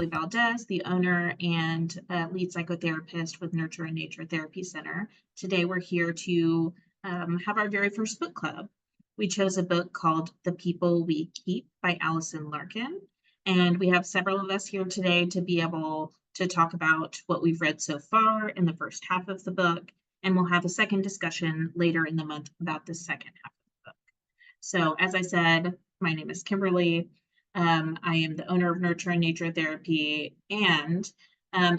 Kimberly Valdez, the owner and lead psychotherapist with Nurture and Nature Therapy Center. Today we're here to have our very first book club. We chose a book called The People We Keep by Allison Larkin. And we have several of us here today to be able to talk about what we've read so far in the first half of the book. And we'll have a second discussion later in the month about the second half of the book. So as I said, my name is Kimberly. I am the owner of Nurture and Nature Therapy. And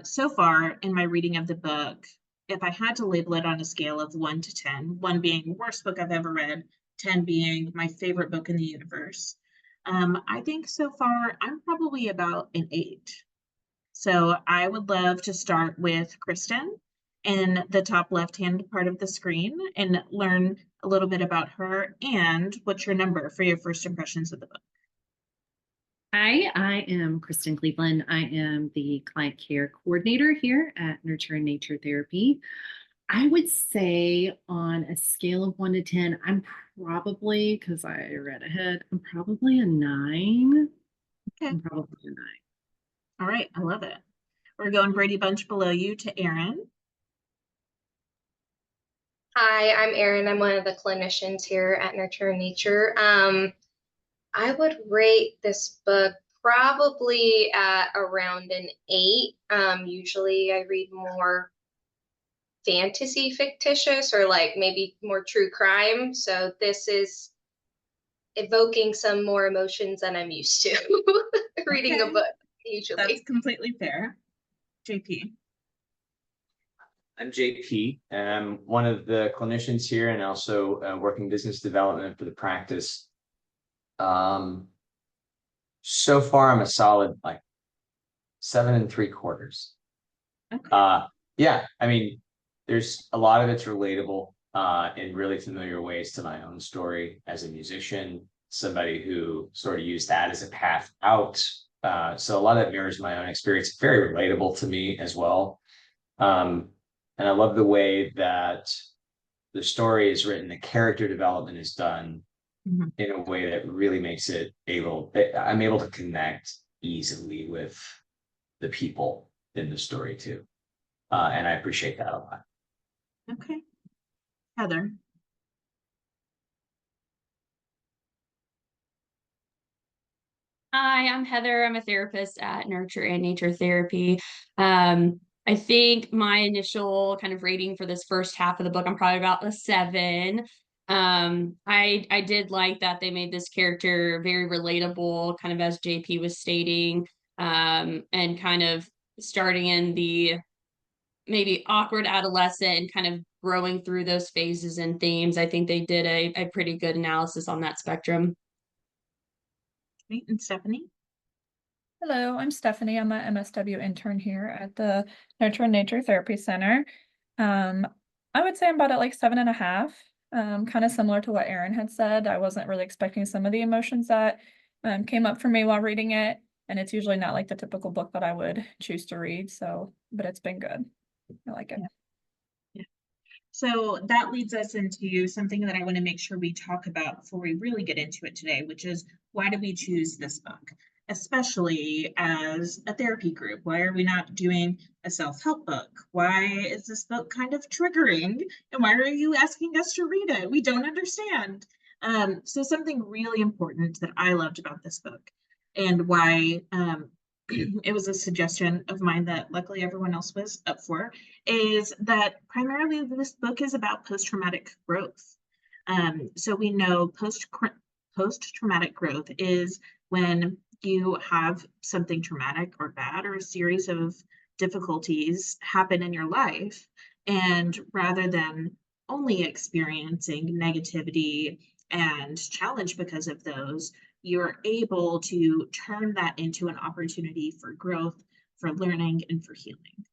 so far in my reading of the book, if I had to label it on a scale of 1 to 10, 1 being worst book I've ever read, 10 being my favorite book in the universe, I think so far I'm probably about an 8. So I would love to start with Kristen in the top left-hand part of the screen and learn a little bit about her and what's your number for your first impressions of the book. Hi, I am Kristen Cleveland. I am the client care coordinator here at Nurture and Nature Therapy. I would say on a scale of 1 to 10, I'm probably, because I read ahead, I'm probably a 9. Okay. I'm probably a 9. All right, I love it. We're going Brady Bunch below you to Erin. Hi, I'm Erin. I'm one of the clinicians here at Nurture and Nature. I would rate this book probably at around an 8. Usually I read more fantasy fictitious or like maybe more true crime. So this is evoking some more emotions than I'm used to reading a book usually. That's completely fair. JP. I'm JP, and I'm one of the clinicians here and also working business development for the practice. So far I'm a solid like 7 3/4. Okay. Yeah, I mean, there's a lot of it's relatable in really familiar ways to my own story as a musician, somebody who sort of used that as a path out. So a lot of that mirrors my own experience, very relatable to me as well. And I love the way that the story is written, the character development is done in a way that really makes it I'm able to connect easily with the people in the story too. And I appreciate that a lot. Okay. Heather. Hi, I'm Heather. I'm a therapist at Nurture and Nature Therapy. I think my initial kind of rating for this first half of the book, I'm probably about a 7. I did like that they made this character very relatable, kind of as JP was stating, and kind of starting in the maybe awkward adolescent and kind of growing through those phases and themes. I think they did a pretty good analysis on that spectrum. Great. And Stephanie. Hello, I'm Stephanie. I'm an MSW intern here at the Nurture and Nature Therapy Center. I would say I'm about at like 7.5. Kind of similar to what Erin had said. I wasn't really expecting some of the emotions that came up for me while reading it, and it's usually not like the typical book that I would choose to read. So, but it's been good. I like it. Yeah. So that leads us into something that I want to make sure we talk about before we really get into it today, which is why did we choose this book? Especially as a therapy group. Why are we not doing a self-help book? Why is this book kind of triggering? And why are you asking us to read it? We don't understand. So something really important that I loved about this book and why it was a suggestion of mine that luckily everyone else was up for, is that primarily this book is about post-traumatic growth. So we know post-traumatic growth is when you have something traumatic or bad or a series of difficulties happen in your life, and rather than only experiencing negativity and challenge because of those, you're able to turn that into an opportunity for growth, for learning, and for healing.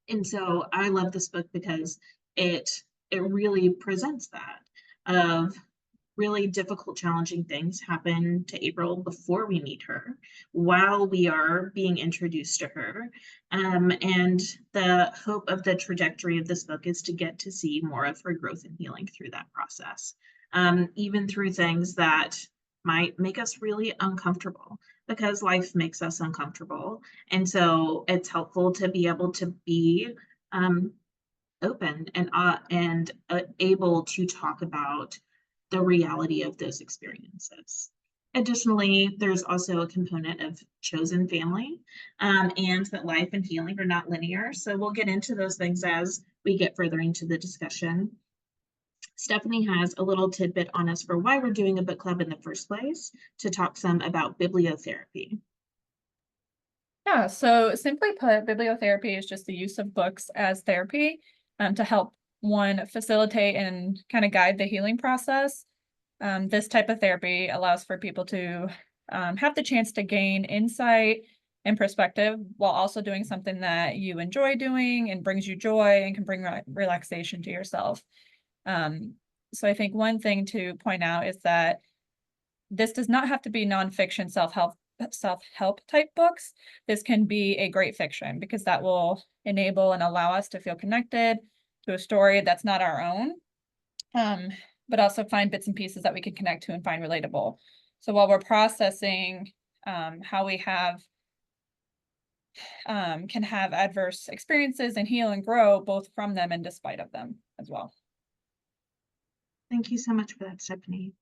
And so I love this book because it really presents that of really difficult, challenging things happen to April before we meet her, while we are being introduced to her. And the hope of the trajectory of this book is to get to see more of her growth and healing through that process, even through things that might make us really uncomfortable. because life makes us uncomfortable. And so it's helpful to be able to be open and able to talk about the reality of those experiences. Additionally, there's also a component of chosen family, and that life and healing are not linear. So we'll get into those things as we get further into the discussion. Stephanie has a little tidbit on us for why we're doing a book club in the first place, to talk some about bibliotherapy. Yeah, so simply put, bibliotherapy is just the use of books as therapy to help one facilitate and kind of guide the healing process. This type of therapy allows for people to have the chance to gain insight and perspective while also doing something that you enjoy doing and brings you joy and can bring relaxation to yourself. So I think one thing to point out is that this does not have to be nonfiction self-help type books. This can be a great fiction because that will enable and allow us to feel connected to a story that's not our own, but also find bits and pieces that we can connect to and find relatable. So while we're processing how we can have adverse experiences and heal and grow both from them and despite of them as well. Thank you so much for that, Stephanie.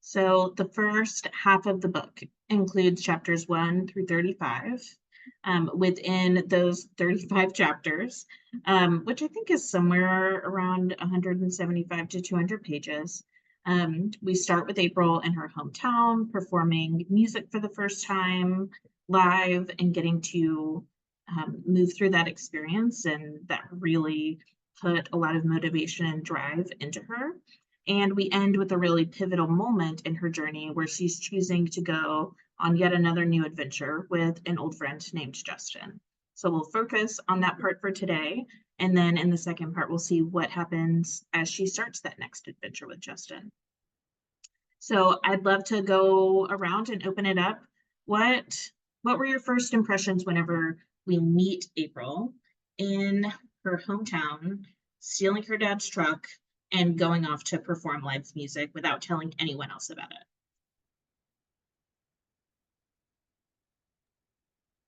So the first half of the book includes chapters 1 through 35. Within those 35 chapters, which I think is somewhere around 175 to 200 pages, we start with April in her hometown, performing music for the first time live and getting to move through that experience. And that really put a lot of motivation and drive into her. And we end with a really pivotal moment in her journey where she's choosing to go on yet another new adventure with an old friend named Justin. So we'll focus on that part for today. And then in the second part, we'll see what happens as she starts that next adventure with Justin. So I'd love to go around and open it up. What were your first impressions whenever we meet April in her hometown, stealing her dad's truck, and going off to perform live music without telling anyone else about it?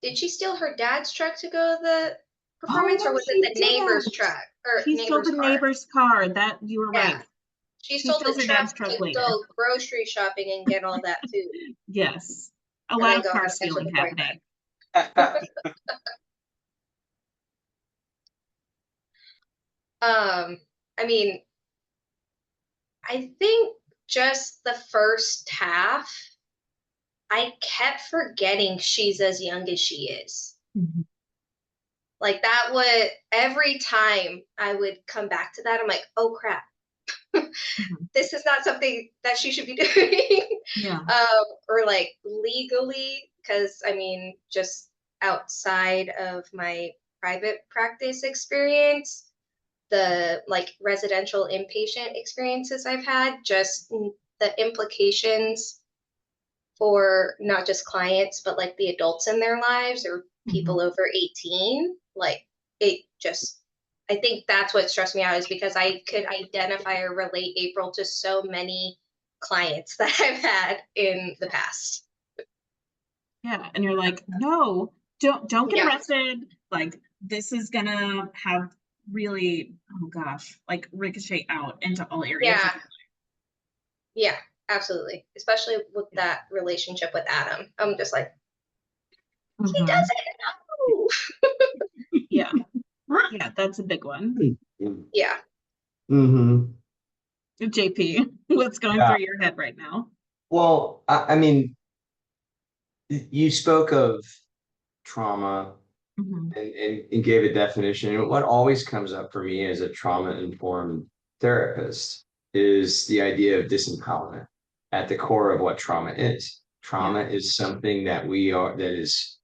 Did she steal her dad's truck to go to the performance, no, or was she it the neighbor's didn't. truck or She stole neighbor's the car? neighbor's car. That you were Yeah. right. She She stole steals the her dad's truck truck to later. go grocery shopping and get all that food, Yes, a and lot then of go car have sex with stealing the boyfriend. happening. I mean, I think just the first half, I kept forgetting she's as young as she is. Mhm. Like that would, every time I would come back to that, I'm like, oh crap, Mhm. this is not something that she should be doing. Yeah. Or like legally, because I mean, just outside of my private practice experience, the like residential inpatient experiences I've had, just the implications for not just clients, but like the adults in their lives or people over 18, like it just, I think that's what stressed me out, is because I could identify or relate April to so many clients that I've had in the past. Yeah, and you're like, no, don't get Yeah. arrested. Like this is gonna have really, oh gosh, like ricochet out into all areas of Yeah. your life. Yeah, absolutely. Especially with that relationship with Adam. I'm just like, he Mhm. doesn't know. Yeah, yeah, that's a big one. Yeah. Mm-hmm. JP, what's going Yeah. through your head right now? Well, I mean, you spoke of trauma Mhm. and gave a definition. And what always comes up for me as a trauma-informed therapist is the idea of disempowerment at the core of what trauma is. Trauma is something that is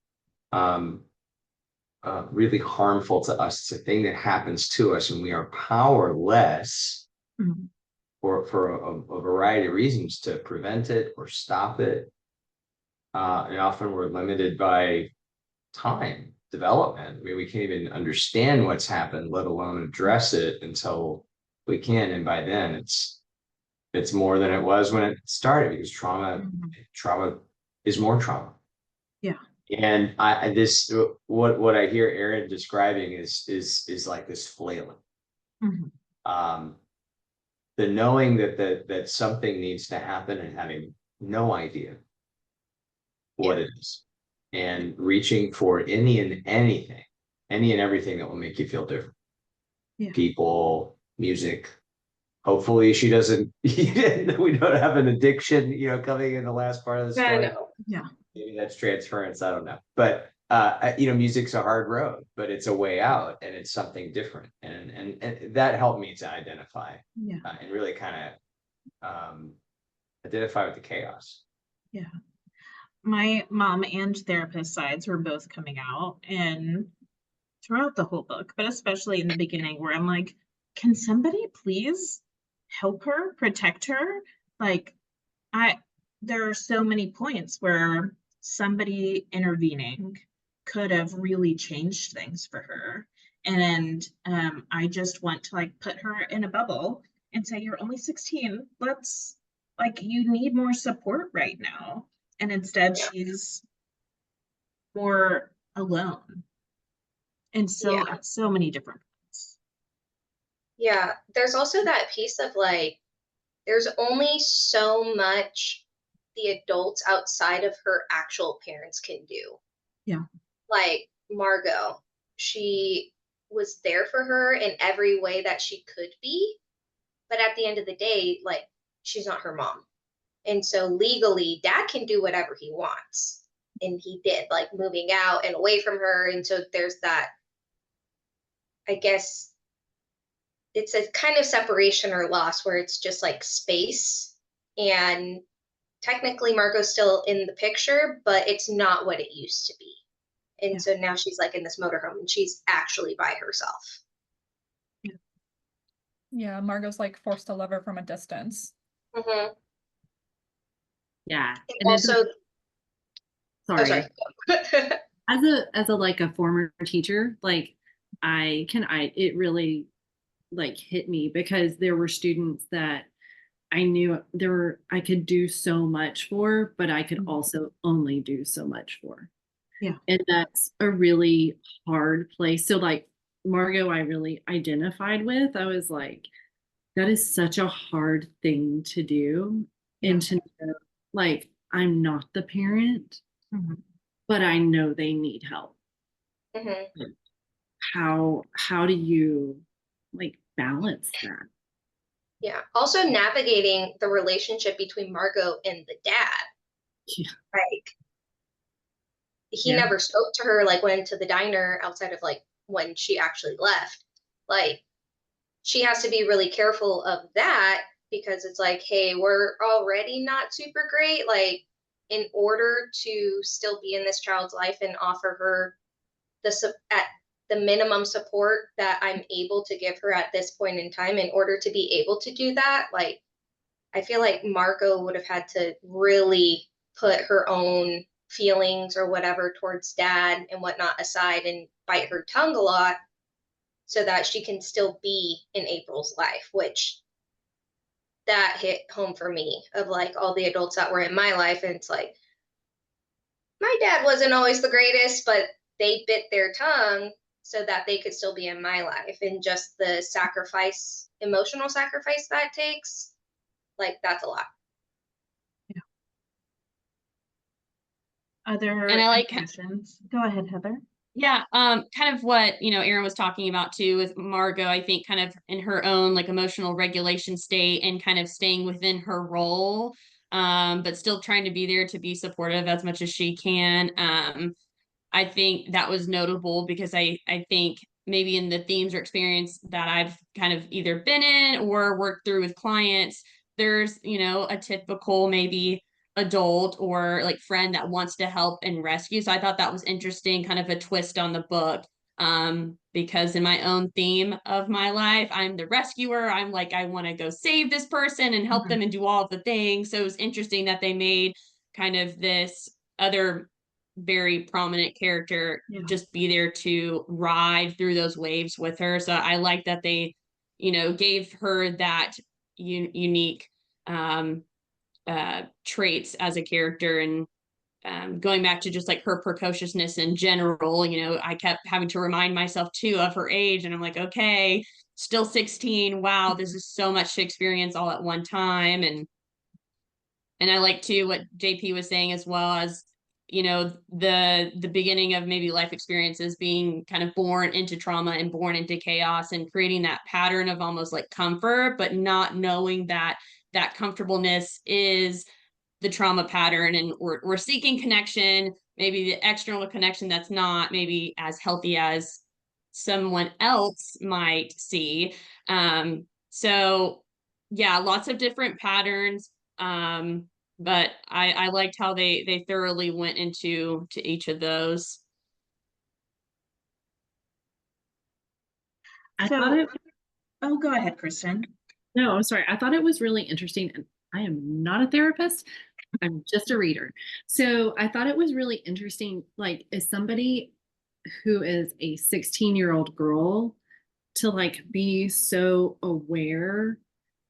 really harmful to us. It's a thing that happens to us, and we are powerless Mhm. for a variety of reasons to prevent it or stop it. And often we're limited by time development. I mean, we can't even understand what's happened, let alone address it until we can. And by then it's more than it was when it started, because trauma Mhm. is more trauma. And this what I hear Erin describing is like this flailing. Mhm. The knowing that something needs to happen and having no idea what it is, and reaching for any and everything that will make you feel different. Yeah. People, music. Hopefully she doesn't, we don't have an addiction, coming in the last part of the I story. know. Yeah. Maybe that's transference, I don't know. But music's a hard road, but it's a way out, and it's something different. And that helped me to identify, Yeah. and really kind of identify with the chaos. Yeah. My mom and therapist sides were both coming out, and throughout the whole book, but especially in the beginning where I'm like, can somebody please help her, protect her? Like, I there are so many points where somebody intervening could have really changed things for her. And I just want to like put her in a bubble and say, you're only 16. Let's like you need more support right now. And instead Yeah. she's more alone in so many different points. Yeah, there's also that piece of like, there's only so much the adults outside of her actual parents can do. Yeah. Like Margot, she was there for her in every way that she could be, but at the end of the day, like, she's not her mom. And so legally, dad can do whatever he wants. And he did, like moving out and away from her. And so there's that, I guess, it's a kind of separation or loss where it's just like space. And technically Margot's still in the picture, but it's not what it used to be. And Yeah. so now she's like in this motorhome and she's actually by herself. Yeah, Margot's like forced to love her from a distance. Mm-hmm. Yeah. And And also, sorry. sorry. As a like a former teacher, like it really like hit me because there were students that I knew I could do so much for, but I could Mhm. also only do so much for. Yeah. And that's a really hard place. So like Margot, I really identified with. I was like, that is such a hard thing to do. Yeah. And to know, like, I'm not the parent, Mhm. but I know they need help. Mm-hmm. How do you like balance that? Yeah. Also navigating the relationship between Margot and the dad. Yeah. Like, he Yeah. never spoke to her, like went to the diner outside of like when she actually left. Like, she has to be really careful of that because it's like, hey, we're already not super great. Like, in order to still be in this child's life and offer her at the minimum support that I'm able to give her at this point in time, in order to be able to do that, like, I feel like Margot would have had to really put her own feelings or whatever towards dad and whatnot aside and bite her tongue a lot so that she can still be in April's life, which that hit home for me of like all the adults that were in my life. And it's like, my dad wasn't always the greatest, but they bit their tongue so that they could still be in my life. And just the sacrifice, emotional sacrifice that takes, like, that's a lot. Other And I like impressions? Go ahead, Heather. Yeah, kind of what, Erin was talking about too with Margot, I think kind of in her own like emotional regulation state and kind of staying within her role, but still trying to be there to be supportive as much as she can. I think that was notable because I think maybe in the themes or experience that I've kind of either been in or worked through with clients, there's, a typical maybe adult or like friend that wants to help and rescue. So I thought that was interesting, kind of a twist on the book. Because in my own theme of my life, I'm the rescuer. I'm like, I want to go save this person and help them and do all of the things. So it was interesting that they made kind of this other very prominent character just be there to ride through those waves with her. So I like that they, gave her that unique traits as a character and going back to just like her precociousness in general, you know, I kept having to remind myself too of her age. And I'm like, okay, still 16. Wow, this is so much to experience all at one time. And I like too what JP was saying, as well as, you know, the beginning of maybe life experiences being kind of born into trauma and born into chaos, and creating that pattern of almost like comfort, but not knowing that that comfortableness is the trauma pattern, and we're seeking connection, maybe the external connection that's not maybe as healthy as someone else might see. So yeah, lots of different patterns. But I liked how they thoroughly went into each of those. I So- thought it, Oh, go ahead, Kristen. no, I'm sorry. I thought it was really interesting. And I am not a therapist. I'm just a reader. So I thought it was really interesting, like, as somebody who is a 16-year-old girl, to like be so aware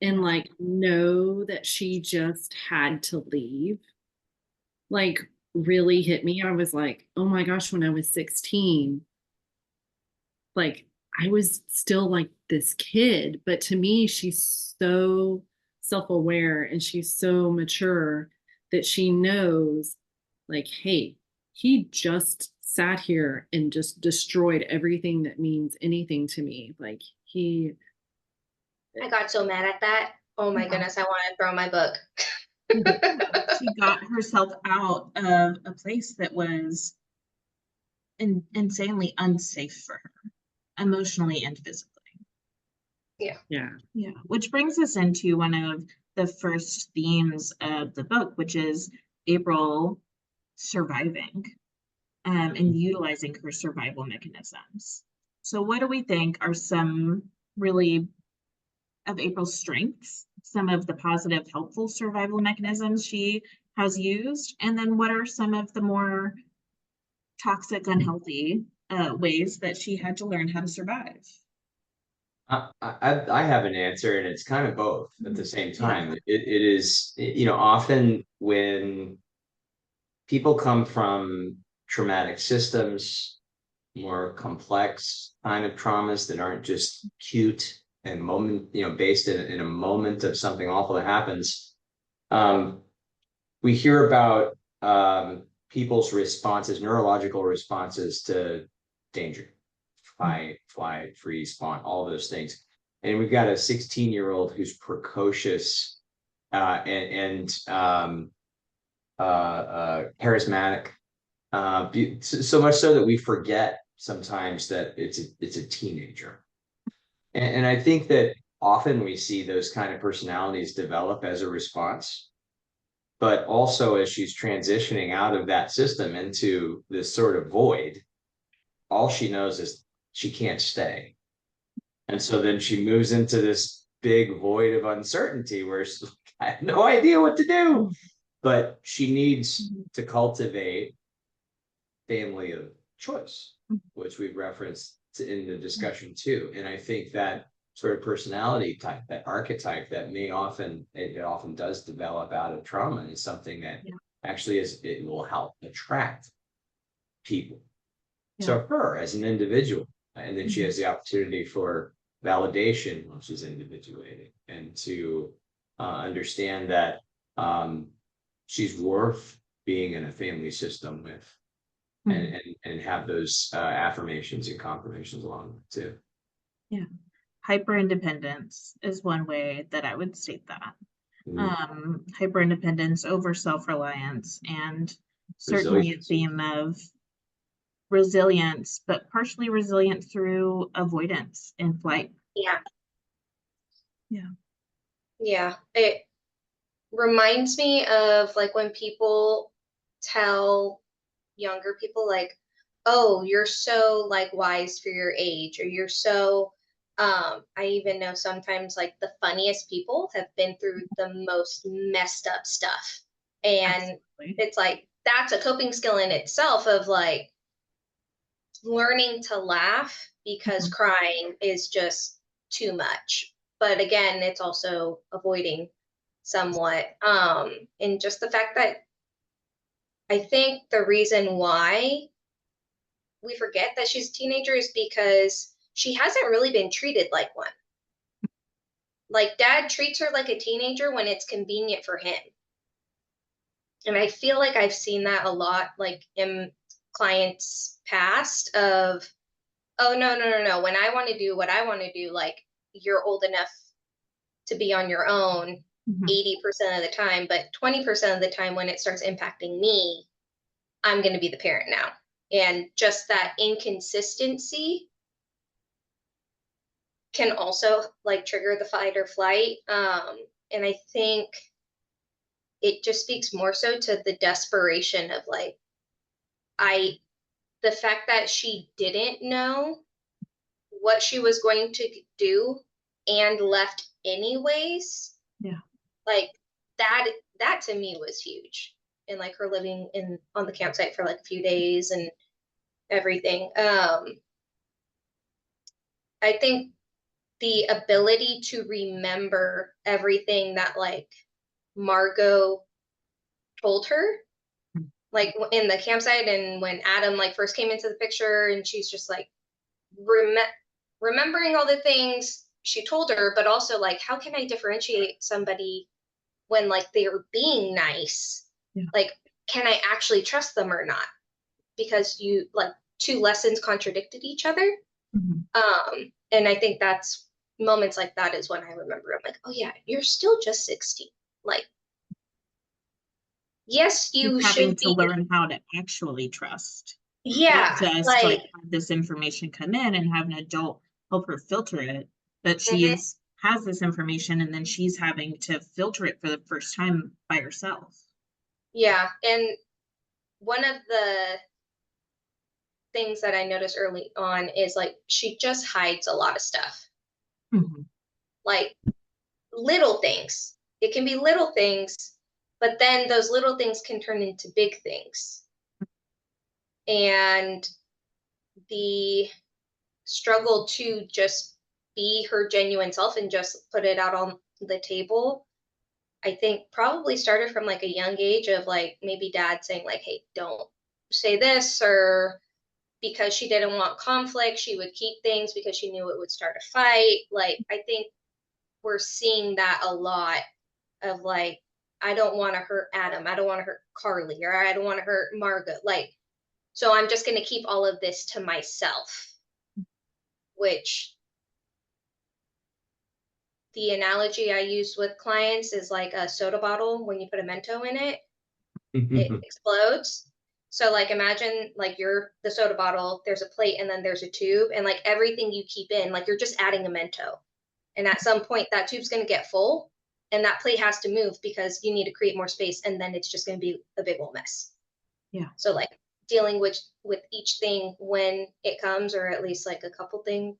and like know that she just had to leave, like, really hit me. I was like, oh my gosh, when I was 16, like, I was still like this kid, but to me, she's so self-aware and she's so mature that she knows, like, hey, he just sat here and just destroyed everything that means anything to me. Like, I got so mad at that. Oh my Yeah. goodness, I want to throw my book. She got herself out of a place that was insanely unsafe for her, emotionally and physically. yeah. Yeah, which brings us into one of the first themes of the book, which is April surviving and utilizing her survival mechanisms. So what do we think are some really of April's strengths, some of the positive, helpful survival mechanisms she has used, and then what are some of the more toxic, unhealthy ways that she had to learn how to survive? I have an answer, and it's kind of both at the same time. It is, you know, often when people come from traumatic systems, more complex kind of traumas that aren't just cute and moment, you know, based in a moment of something awful that happens. We hear about people's responses, neurological responses to danger, fight, flight, freeze, spawn, all those things. And we've got a 16-year-old who's precocious and charismatic, so much so that we forget sometimes that it's a teenager. And I think that often we see those kind of personalities develop as a response, but also as she's transitioning out of that system into this sort of void, all she knows is she can't stay. And so then she moves into this big void of uncertainty where she's like, I have no idea what to do. But she needs to cultivate family of choice, which we've referenced in the discussion too. And I think that sort of personality type, that archetype that it often does develop out of trauma, is something that actually it will help attract people. So her as an individual, and then she has the opportunity for validation when she's individuating, and to understand that she's worth being in a family system with, and have those affirmations and confirmations along with too. Yeah. Hyper independence is one way that I would state that. Hyper independence over self-reliance, and certainly a theme of resilience, but partially resilient through avoidance and flight. Yeah, it reminds me of like when people tell younger people like, oh, you're so like wise for your age, or you're so I even know sometimes like the funniest people have been through the most messed up stuff. And it's like that's a coping skill in itself, of like learning to laugh, because crying is just too much. But again, it's also avoiding somewhat. And just the fact that I think the reason why we forget that she's a teenager is because she hasn't really been treated like one. Like dad treats her like a teenager when it's convenient for him. And I feel like I've seen that a lot, like in clients past of, oh, no. When I want to do what I want to do, like you're old enough to be on your own 80% of the time, but 20% of the time when it starts impacting me, I'm going to be the parent now. And just that inconsistency can also like trigger the fight or flight. And I think it just speaks more so to the desperation of like, the fact that she didn't know what she was going to do and left anyways. Yeah. Like that to me was huge. And like her living on the campsite for like a few days and everything. I think the ability to remember everything that like Margot told her, like in the campsite, and when Adam like first came into the picture, and she's just like remembering all the things she told her, but also like, how can I differentiate somebody when like they're being nice? Yeah. Like, can I actually trust them or not? Because you like two lessons contradicted each other. And I think that's moments like that is when I remember I'm like, oh yeah, you're still just 16. Like, yes, you having should to be. learn how to actually trust. Yeah, Not just like have this information come in and have an adult help her filter it, but she has this information and then she's having to filter it for the first time by herself. Yeah, and one of the things that I noticed early on is like she just hides a lot of stuff. Like little things. It can be little things, but then those little things can turn into big things. And the struggle to just be her genuine self and just put it out on the table, I think probably started from like a young age of like maybe dad saying like, hey, don't say this, or because she didn't want conflict, she would keep things because she knew it would start a fight. Like, I think we're seeing that a lot of like, I don't want to hurt Adam. I don't want to hurt Carly, or I don't want to hurt Margot. Like, so I'm just going to keep all of this to myself, which the analogy I use with clients is like a soda bottle. When you put a Mento in it, it explodes. So like imagine like you're the soda bottle, there's a plate and then there's a tube, and like everything you keep in, like you're just adding a Mento. And at some point that tube's going to get full and that plate has to move because you need to create more space, and then it's just going to be a big old mess. Yeah. So like dealing with each thing when it comes, or at least like a couple things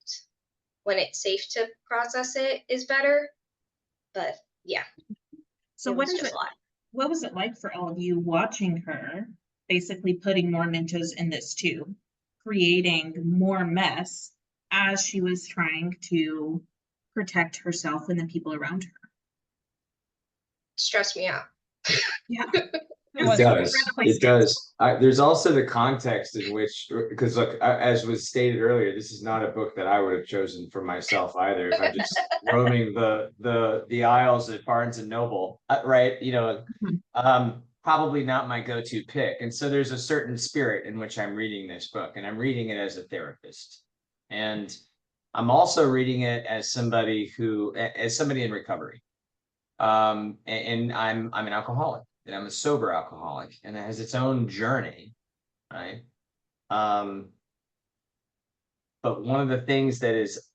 when it's safe to process it, is better. But yeah. So what was it like for all of you watching her basically putting more Mentos in this tube, creating more mess as she was trying to protect herself and the people around her? Stressed me out. Yeah. It does. There's also the context in which, because look, as was stated earlier, this is not a book that I would have chosen for myself either. If I'm just roaming the aisles at Barnes and Noble, right? You know, probably not my go-to pick. And so there's a certain spirit in which I'm reading this book, and I'm reading it as a therapist, and I'm also reading it as somebody in recovery. And I'm an alcoholic. And I'm a sober alcoholic, and it has its own journey, right? But one of the things that is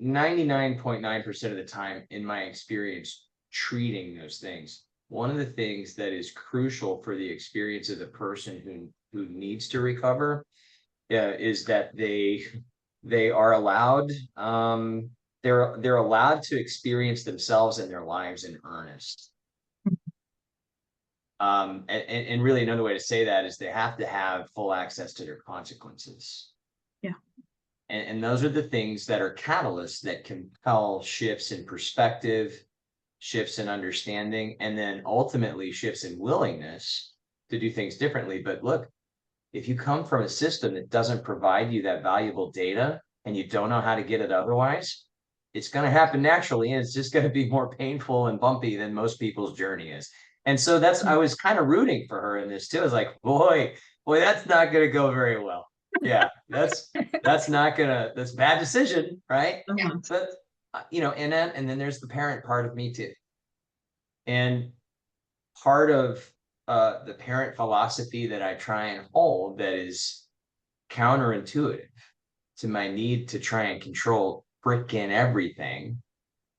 99.9% of the time in my experience treating those things, one of the things that is crucial for the experience of the person who needs to recover is that they are allowed they're allowed to experience themselves and their lives in earnest. And really another way to say that is they have to have full access to their consequences. Yeah. And those are the things that are catalysts that compel shifts in perspective, shifts in understanding, and then ultimately shifts in willingness to do things differently. But look, if you come from a system that doesn't provide you that valuable data and you don't know how to get it otherwise, it's going to happen naturally, and it's just going to be more painful and bumpy than most people's journey is. And so I was kind of rooting for her in this too. I was like, boy, that's not going to go very well. Yeah, that's that's a bad decision, right? Uh-huh. But and then there's the parent part of me too. And part of the parent philosophy that I try and hold that is counterintuitive to my need to try and control frickin' everything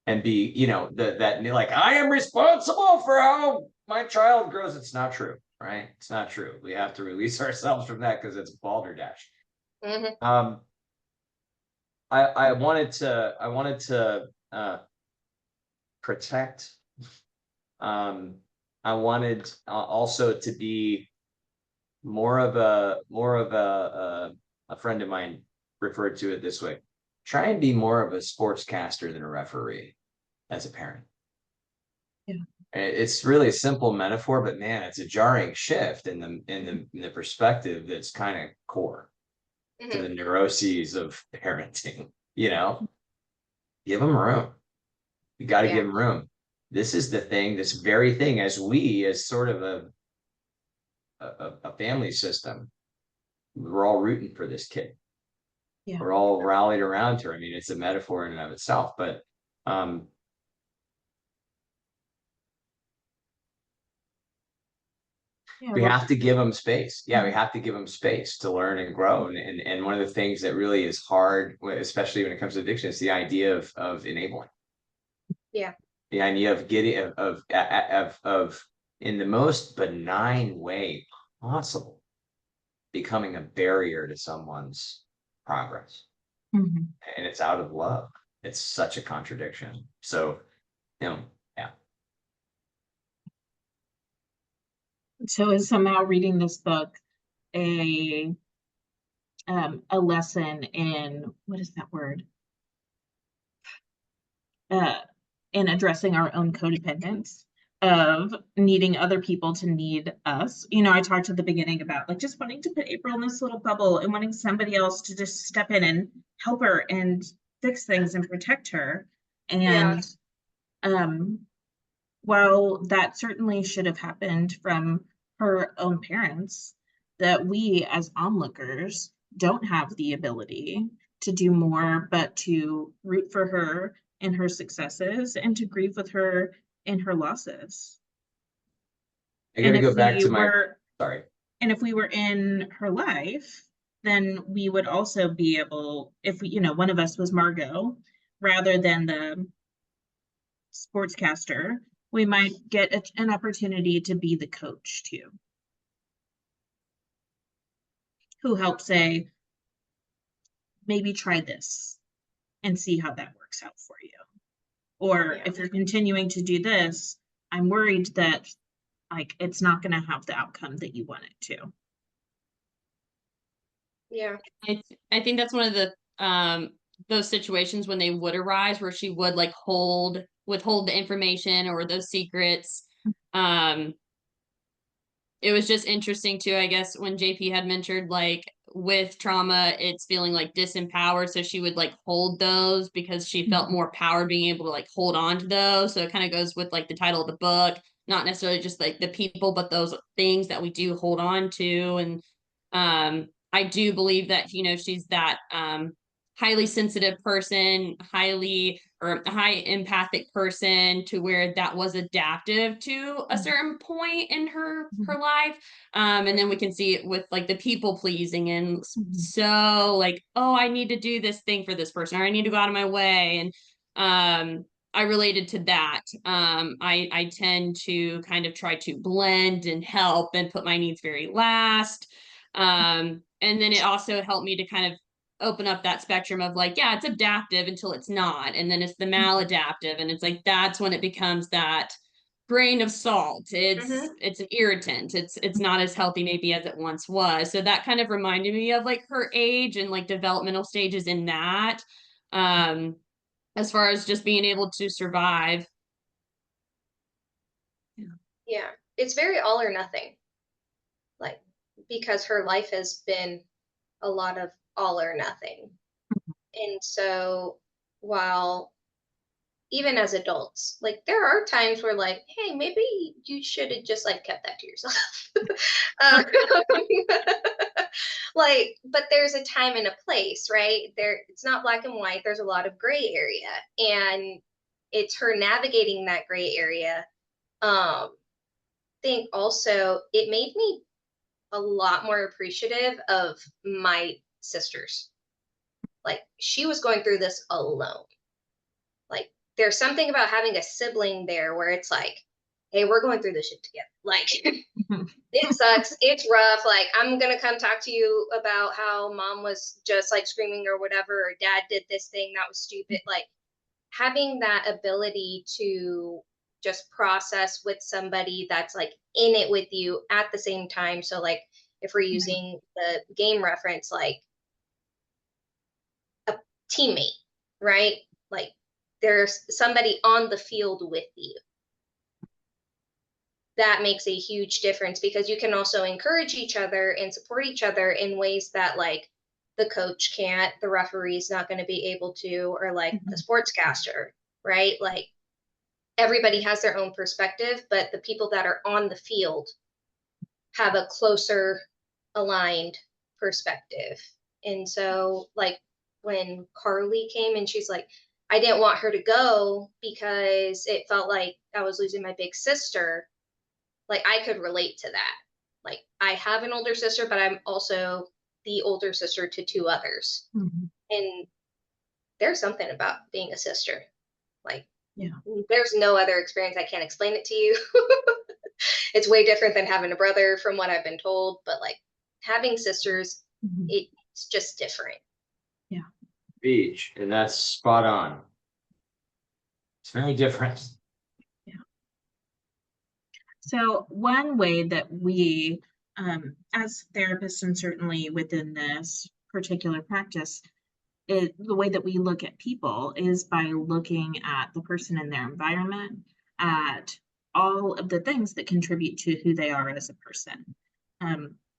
and be, that like, I am responsible for how my child grows. It's not true, right? It's not true. We have to release ourselves from that because it's balderdash. Mhm. I wanted to protect. I wanted also to be more of a friend of mine referred to it this way. Try and be more of a sportscaster than a referee as a parent. Yeah. It's really a simple metaphor, but man, it's a jarring shift in the perspective that's kind of core to the neuroses of parenting. Give them room. You got to give them room. This is the thing, this very thing, as sort of a family system, we're all rooting for this kid. Yeah. We're all rallied around her. I mean, it's a metaphor in and of itself, but we have to give them space. Yeah, we have to give them space to learn and grow. And one of the things that really is hard, especially when it comes to addiction, is the idea of enabling. Yeah. The idea of getting of in the most benign way possible, becoming a barrier to someone's progress. Mhm. And it's out of love. It's such a contradiction. So, yeah. So is somehow reading this book a lesson in, what is that word? In addressing our own codependence of needing other people to need us. I talked at the beginning about like just wanting to put April in this little bubble and wanting somebody else to just step in and help her and fix things and protect her. And while that certainly should have happened from her own parents, that we as onlookers don't have the ability to do more but to root for her in her successes and to grieve with her in her losses. I gotta go back to sorry. And if we were in her life, then we would also be able, if we, one of us was Margot, rather than the sportscaster, we might get an opportunity to be the coach too, who helps say, maybe try this and see how that works out for you. Or if you're continuing to do this, I'm worried that like it's not going to have the outcome that you want it to. Yeah. I think that's one of the those situations when they would arise where she would like withhold the information or those secrets. It was just interesting too, I guess, when JP had mentioned like with trauma, it's feeling like disempowered. So she would like hold those because she felt more powered being able to like hold on to those. So it kind of goes with like the title of the book, not necessarily just like the people, but those things that we do hold on to. And I do believe that, she's that highly sensitive person, a high empathic person to where that was adaptive to a certain point in her life. And then we can see it with like the people pleasing and so like, oh, I need to do this thing for this person, or I need to go out of my way. And I related to that. I tend to kind of try to blend and help and put my needs very last. And then it also helped me to kind of open up that spectrum of like, yeah, it's adaptive until it's not. And then it's the maladaptive. And it's like, that's when it becomes that grain of salt. It's an irritant. It's not as healthy maybe as it once was. So that kind of reminded me of like her age and like developmental stages in that. As far as just being able to survive. Yeah. It's very all or nothing. like, because her life has been a lot of all or nothing. And so while even as adults, like there are times where like, hey, maybe you should have just like kept that to yourself. um, like, but there's a time and a place, right? There, it's not black and white. There's a lot of gray area, and it's her navigating that gray area. Think also it made me a lot more appreciative of my sisters. Like she was going through this alone. Like there's something about having a sibling there where it's like, hey, we're going through this shit together. Like it sucks. It's rough. Like I'm gonna come talk to you about how mom was just like screaming or whatever, or dad did this thing that was stupid. Like having that ability to just process with somebody that's like in it with you at the same time. So like if we're using the game reference, like a teammate, right? Like there's somebody on the field with you. That makes a huge difference because you can also encourage each other and support each other in ways that like the coach can't, the referee's not going to be able to, or like the sportscaster, right? Like everybody has their own perspective, but the people that are on the field have a closer aligned perspective. And so like when Carly came and she's like, I didn't want her to go because it felt like I was losing my big sister. Like I could relate to that. Like I have an older sister, but I'm also the older sister to two others. And there's something about being a sister. Like there's no other experience. I can't explain it to you. It's way different than having a brother from what I've been told, but like having sisters, it's just different. Beach, and that's spot on. It's very different. So one way that we, as therapists, and certainly within this particular practice, the way that we look at people is by looking at the person and their environment, at all of the things that contribute to who they are as a person,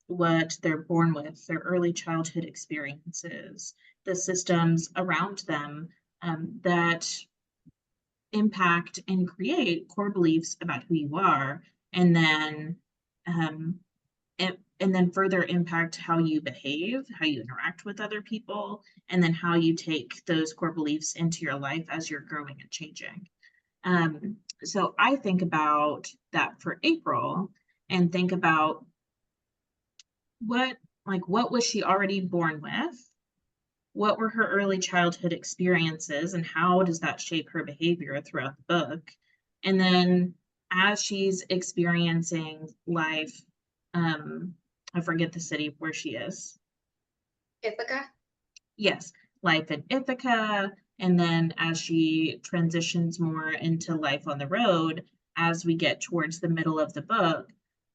what they're born with, their early childhood experiences, the systems around them that impact and create core beliefs about who you are, and then and then further impact how you behave, how you interact with other people, and then how you take those core beliefs into your life as you're growing and changing. So I think about that for April and think about what was she already born with? What were her early childhood experiences and how does that shape her behavior throughout the book? And then as she's experiencing life, I forget the city where she is. Ithaca? Yes, life in Ithaca. And then as she transitions more into life on the road, as we get towards the middle of the book,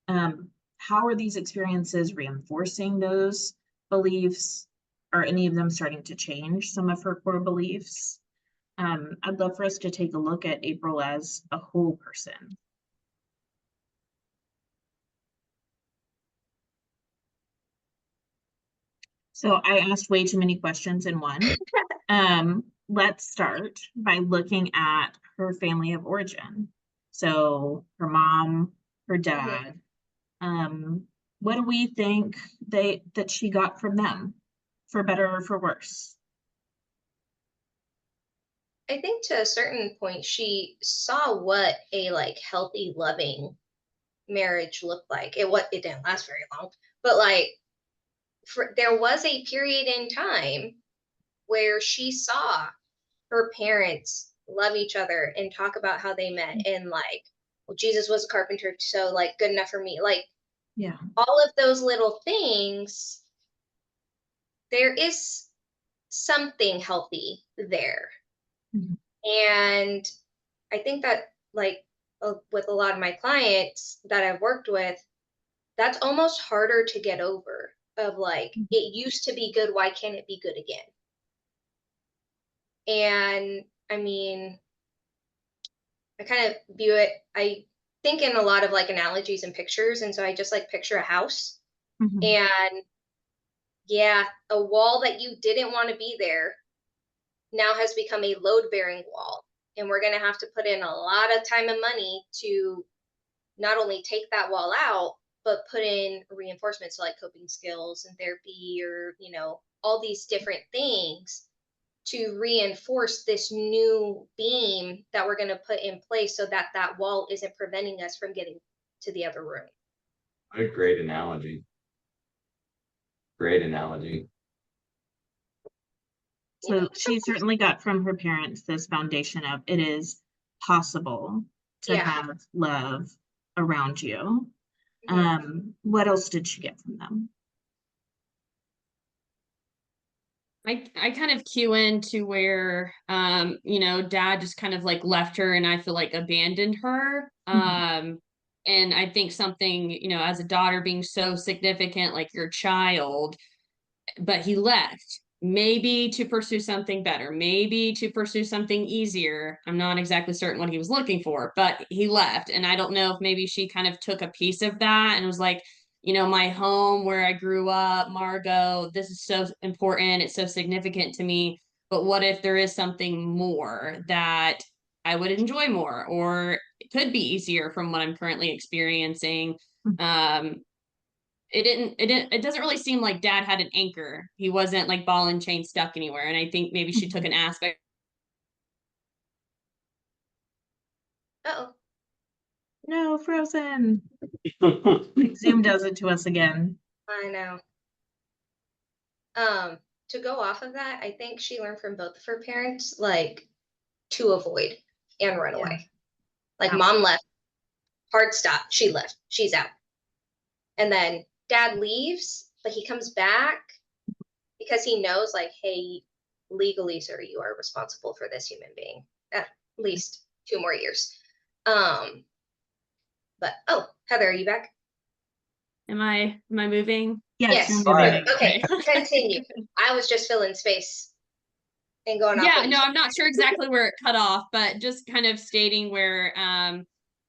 how are these experiences reinforcing those beliefs? Are any of them starting to change some of her core beliefs? I'd love for us to take a look at April as a whole person. So I asked way too many questions in one. Let's start by looking at her family of origin. So her mom, her dad. What do we think that she got from them, for better or for worse? I think to a certain point, she saw what a like healthy, loving marriage looked like. It didn't last very long, but like there was a period in time where she saw her parents love each other and talk about how they met and like, well, Jesus was a carpenter, so like good enough for me. Like, all of those little things, there is something healthy there. And I think that like with a lot of my clients that I've worked with, that's almost harder to get over of like, it used to be good, why can't it be good again? And I mean, I kind of view it, I thinking a lot of like analogies and pictures, and so I just like picture a house, Mhm. and yeah, a wall that you didn't want to be there now has become a load-bearing wall, and we're going to have to put in a lot of time and money to not only take that wall out, but put in reinforcements like coping skills and therapy, or all these different things to reinforce this new beam that we're going to put in place so that that wall isn't preventing us from getting to the other room. What a great analogy. Great analogy. So she certainly got from her parents this foundation of it is possible to Yeah. have love around you. What else did she get from them? I kind of cue into where dad just kind of like left her and I feel like abandoned her. And I think something, as a daughter being so significant, like your child, but he left, maybe to pursue something better, maybe to pursue something easier. I'm not exactly certain what he was looking for, but he left. And I don't know if maybe she kind of took a piece of that and was like, my home where I grew up, Margot, this is so important. It's so significant to me. But what if there is something more that I would enjoy more, or it could be easier from what I'm currently experiencing? It doesn't really seem like dad had an anchor. He wasn't like ball and chain stuck anywhere. And I think maybe she took an aspect. Uh-oh. No, Frozen. Zoom does it to us again. I know. To go off of that, I think she learned from both of her parents, like, to avoid and run away. Like, mom left, hard stop, she left, she's out. And then dad leaves, but he comes back because he knows, like, hey, legally, sir, you are responsible for this human being at least 2 more years. But Heather, are you back? Am I moving? Yes, Yes. you're moving. Okay, continue. I was just filling space and going off. Yeah, no, I'm not sure exactly where it cut off, but just kind of stating where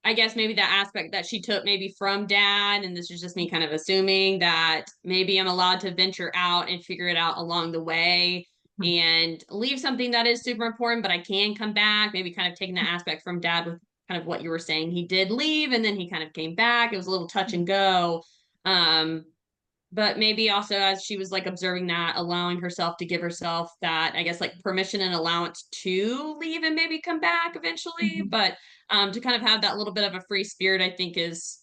I guess maybe that aspect that she took maybe from dad, and this is just me kind of assuming that maybe I'm allowed to venture out and figure it out along the way and leave something that is super important, but I can come back, maybe kind of taking that aspect from dad with kind of what you were saying. He did leave and then he kind of came back. It was a little touch and go. But maybe also as she was like observing that, allowing herself to give herself that, I guess, like permission and allowance to leave and maybe come back eventually. But to kind of have that little bit of a free spirit, I think is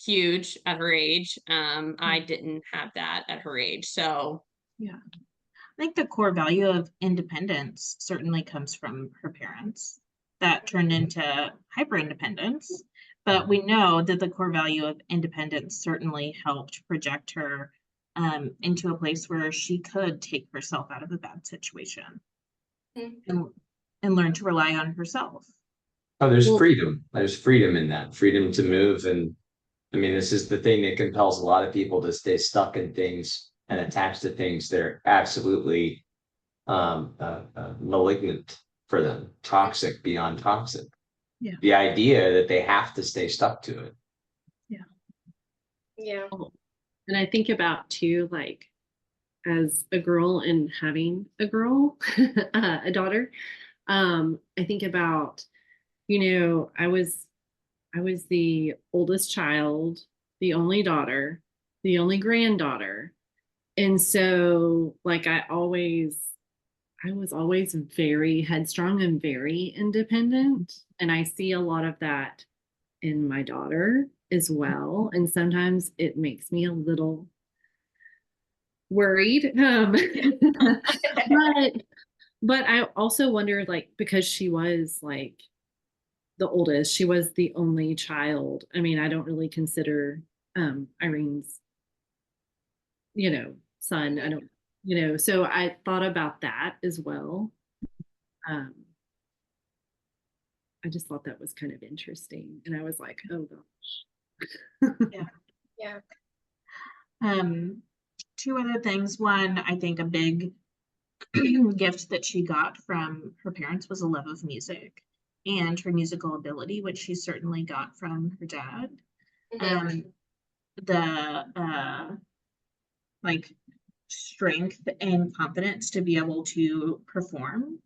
huge at her age. I didn't have that at her age. So yeah. I think the core value of independence certainly comes from her parents. That turned into hyper independence. But we know that the core value of independence certainly helped project her into a place where she could take herself out of a bad situation and learn to rely on herself. Oh, there's freedom. There's freedom in that. Freedom to move. And I mean, this is the thing that compels a lot of people to stay stuck in things and attached to things that are absolutely malignant for them, toxic beyond toxic. Yeah. The idea that they have to stay stuck to it. Yeah. And I think about too, like, as a girl and having a girl, a daughter, I think about, I was the oldest child, the only daughter, the only granddaughter. And so like I was always very headstrong and very independent. And I see a lot of that in my daughter as well. And sometimes it makes me a little worried. But I also wonder, like, because she was like the oldest, she was the only child. I mean, I don't really consider Irene's, son. I don't, so I thought about that as well. I just thought that was kind of interesting. And I was like, oh gosh. Yeah. Two other things. One, I think a big gift that she got from her parents was a love of music. and her musical ability, which she certainly got from her dad. Mhm. The like strength and confidence to be able to perform,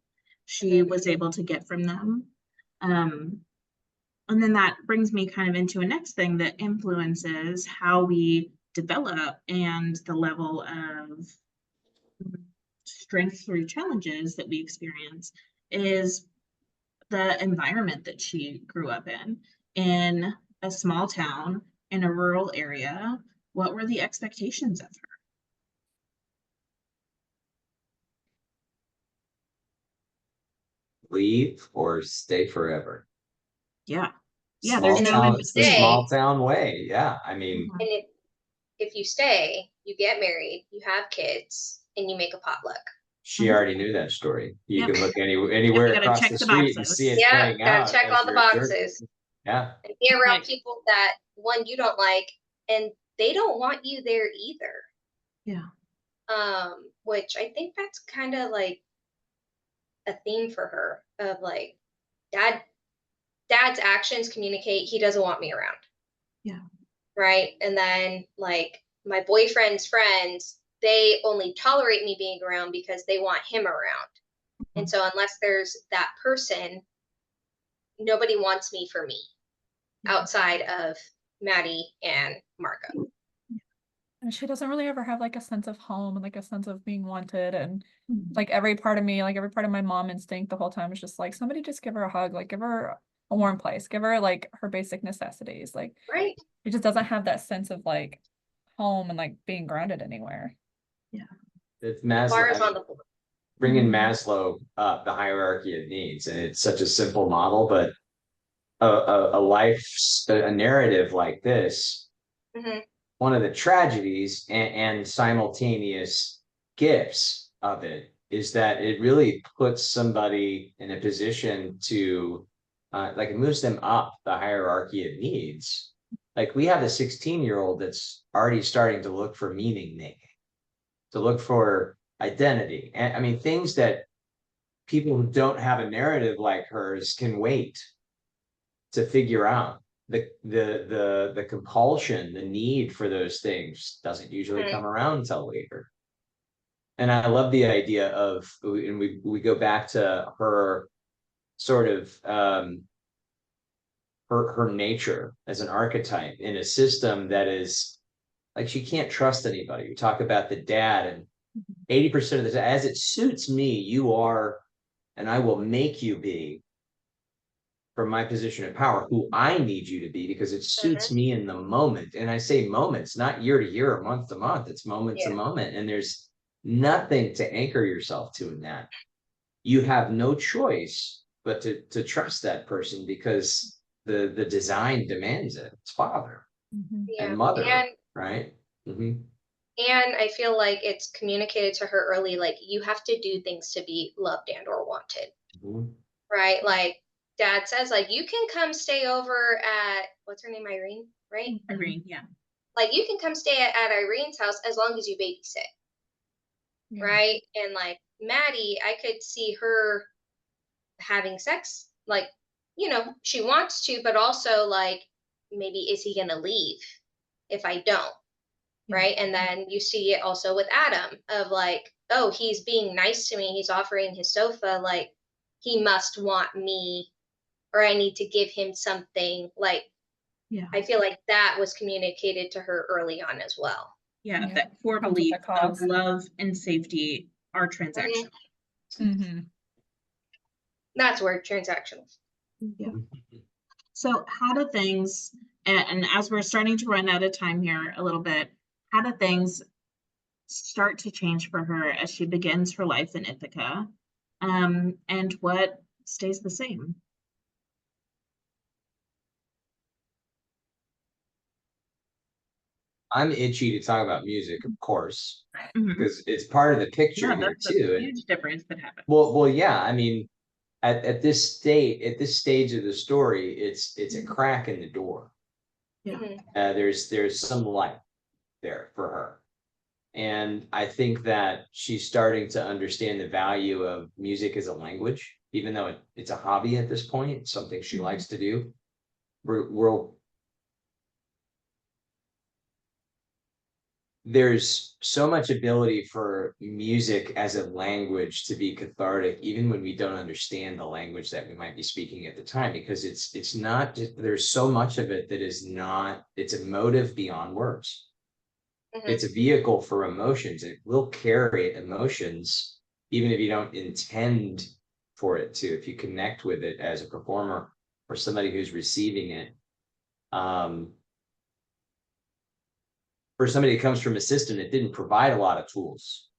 she Mhm. was able to get from them. Um, and then that brings me kind of into a next thing that influences how we develop and the level of strength through challenges that we experience is the environment that she grew up in a small town in a rural area. What were the expectations of her? Leave or stay forever. Yeah. Yeah, Small there's And if no you in town, it's the between. small town way. Yeah, I mean, Mhm. And if you stay, you get married, you have kids, and you make a potluck. she Mhm. already knew that story. You Yep. can look Yep, anywhere you gotta across check the the street and see boxes. it Yeah, playing gotta out check as all the you're observing. boxes. Yeah. And be around Right. people that one you don't like, and they don't want you there either. Yeah. Which I think that's kind of like a theme for her of like dad's actions communicate he doesn't want me around. Yeah. Right. And then like my boyfriend's friends, they only tolerate me being around because they want him around. And so unless there's that person, nobody wants me for me Yeah. outside of Maddie and Marco. And she doesn't really ever have like a sense of home and like a sense of being wanted. And Mhm. like every part of me, like every part of my mom instinct the whole time was just like, somebody just give her a hug, like give her a warm place, give her like her basic necessities. Like Right. she just doesn't have that sense of like home and like being grounded anywhere. Yeah. It's The Maslow. bar I is mean, on the floor. bringing Mhm. Maslow up the hierarchy of needs, and it's such a simple model, but a life, a narrative like this, Hmm. one of the tragedies and simultaneous gifts of it is that it really puts somebody in a position to like it moves them up the hierarchy of needs. Like we have a 16-year-old that's already starting to look for meaning making, to look for identity. And I mean, things that people who don't have a narrative like hers can wait to figure out. The compulsion, the need for those things doesn't usually come around until later. And I love the idea of, and we go back to her sort of her nature as an archetype in a system that is like she can't trust anybody. We talk about the dad, and 80% of the time, as it suits me, you are, and I will make you be from my position of power who I need you to be because it suits Hmm. me in the moment. And I say moments, not year to year or month to month. It's moment to Yeah. moment. And there's nothing to anchor yourself to in that. You have no choice but to trust that person because the design demands it. It's father Yeah. and mother, And right? Mm-hmm. and I feel like it's communicated to her early, like you have to do things to be loved and or wanted. Mm-hmm. Right? Like dad says, like, you can come stay over at what's her name, Irene, right? Agreed. Yeah. Like you can come stay at Irene's house as long as you babysit. Yeah. Right? And like Maddie, I could see her having sex, like, she wants to, but also like maybe is he gonna leave if I don't? Yeah. Right. And then you see it also with Adam of like, oh, he's being nice to me, he's offering his sofa, like he must want me, or I need to give him something. Like Yeah. I feel like that was communicated to her early on as well. Yeah. Yeah. That core Comes with belief the of cost. love and safety are Mhm. transactional. Mm-hmm. That's where transactional. Yeah. So how do things, and as we're starting to run out of time here a little bit, how do things start to change for her as she begins her life in Ithaca? And what stays the same? I'm itchy to talk about music, of course, Mhm. because it's part of the picture Yeah, here that's a too. And huge difference that happens. well, yeah. I mean, at this stage of the story, it's a crack in the door. Yeah. Mhm. There's some light there for her, and I think that she's starting to understand the value of music as a language even though it's a hobby at this point, something she likes to do. There's so much ability for music as a language to be cathartic, even when we don't understand the language that we might be speaking at the time, because it's not just, there's so much of it that is not, it's emotive beyond words. It's a vehicle for emotions. It will carry emotions, even if you don't intend for it to, if you connect with it as a performer or somebody who's receiving it. For somebody who comes from a system that didn't provide a lot of tools,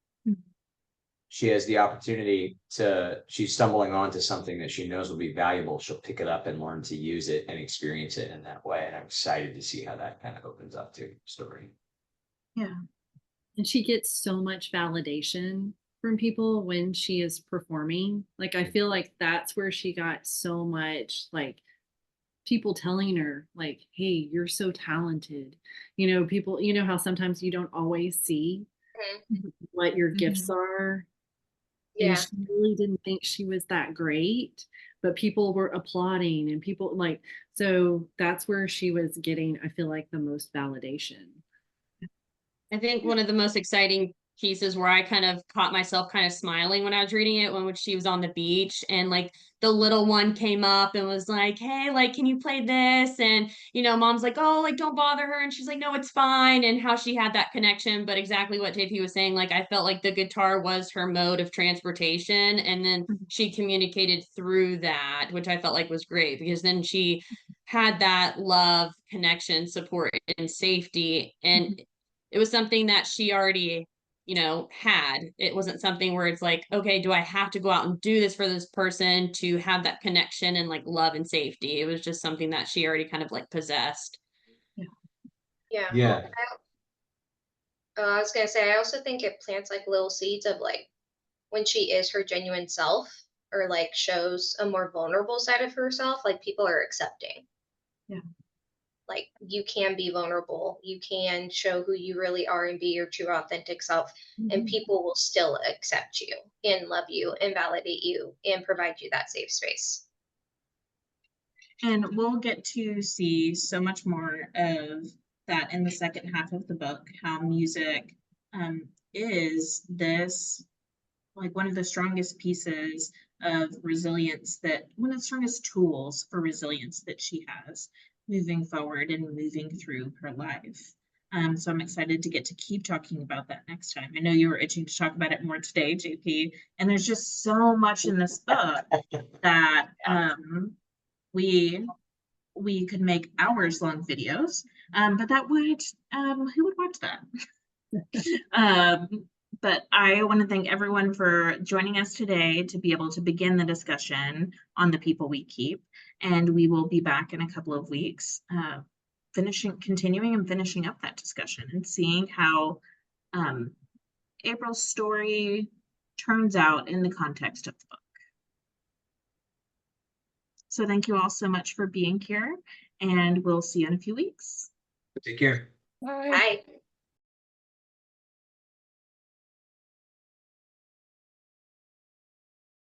she has the opportunity to, she's stumbling onto something that she knows will be valuable. She'll pick it up and learn to use it and experience it in that way. And I'm excited to see how that kind of opens up to story. Yeah. And she gets so much validation from people when she is performing. Like, I feel like that's where she got so much, like, people telling her, like, hey, you're so talented. You know, people, you know how sometimes you don't always see what your gifts are. Yeah. And she really didn't think she was that great, but people were applauding and people like, so that's where she was getting, I feel like, the most validation. I think one of the most exciting pieces where I kind of caught myself kind of smiling when I was reading it, when she was on the beach and like the little one came up and was like, hey, like, can you play this? And, you know, mom's like, oh, like, don't bother her. And she's like, no, it's fine. And how she had that connection. But exactly what JP was saying, like, I felt like the guitar was her mode of transportation. And then she communicated through that, which I felt like was great, because then she had that love, connection, support, and safety. And it was something that she already, you know, had. It wasn't something where it's like, okay, do I have to go out and do this for this person to have that connection and like love and safety? It was just something that she already kind of like possessed. Yeah. Yeah. I was gonna say, I also think it plants like little seeds of like when she is her genuine self, or like shows a more vulnerable side of herself, like people are accepting. Yeah. Like you can be vulnerable, you can show who you really are and be your true authentic self, and people will still accept you and love you and validate you and provide you that safe space. And we'll get to see so much more of that in the second half of the book, how music is this, like, one of the strongest pieces of resilience, that one of the strongest tools for resilience that she has moving forward and moving through her life. So I'm excited to get to keep talking about that next time. I know you were itching to talk about it more today, JP, and there's just so much in this book that we could make hours long videos, but that would who would watch that? But I want to thank everyone for joining us today to be able to begin the discussion on the people we keep, and we will be back in a couple of weeks, continuing and finishing up that discussion and seeing how April's story turns out in the context of the book. So thank you all so much for being here, and we'll see you in a few weeks. Take care. Bye. Hi.